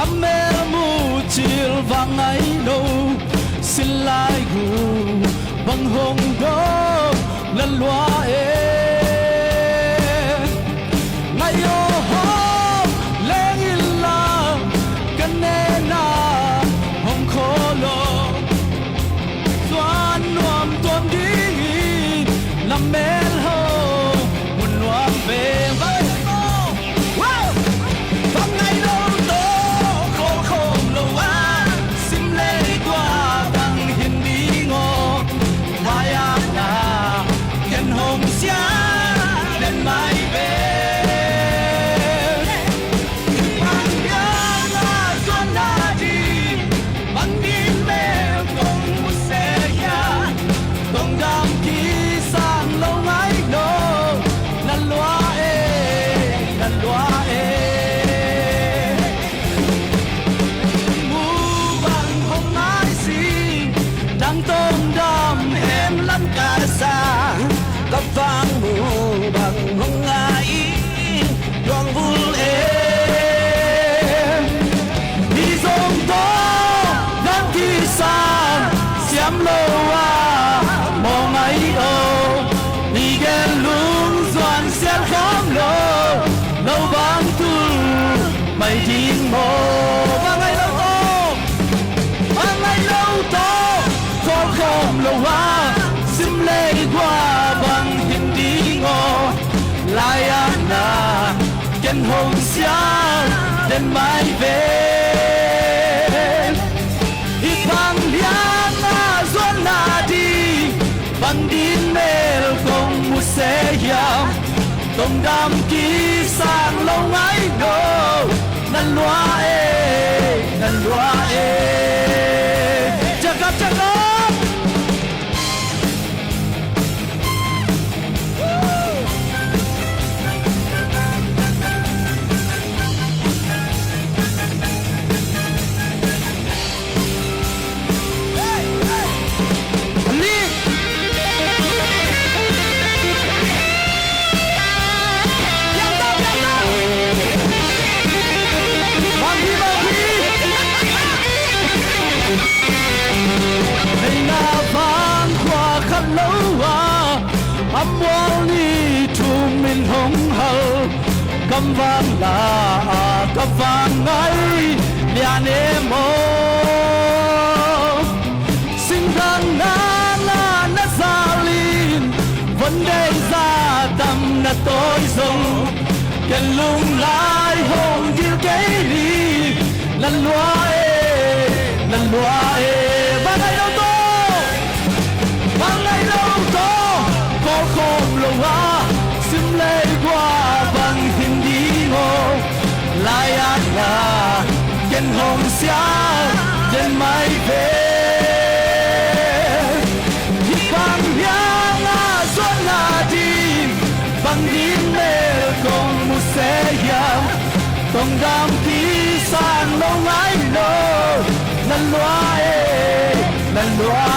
Amer mu chil vang ai no silai gu bang hong do lan lua e ngai yo ho leng illa kanena hong kholo xuan nuam tuam ding lam mel ho mun nuam ve vai wow vang ngai lo to khol khom lo wa sim le qua bang hin đi ngo maya na ken hong sia lên mai về cấp vang mù bằng hông ai đoàn vui em đi dòng to đang đi xa xiêm lâu à mong ấy ô đi ghen luôn doan xen khám lô lâu vang tu mày tin mồ vang ngày lâu to vang ngày lâu to khó không lâu à sim lê qua bằng hình đi ngô lại na chân hồn xa đến mai về ít bằng liang xuân na đi bằng din mel không một xe yam tông đam ký sang lâu ngái đồ nan loa chắc gặp cầm vang là cầm vang ấy liền em mơ sinh tháng na ra lin vấn đề ra tâm là tôi dùng cái lung lại hồn yêu cái đi lần loa và ngày đâu to có không lâu à sim lê qua bằng hình đi ngô lại là chân hồng xa đến mai về hít bằng yang xuân là đi bằng din mê không một xe yam tông đam ký sang lâu ngái nô lần loa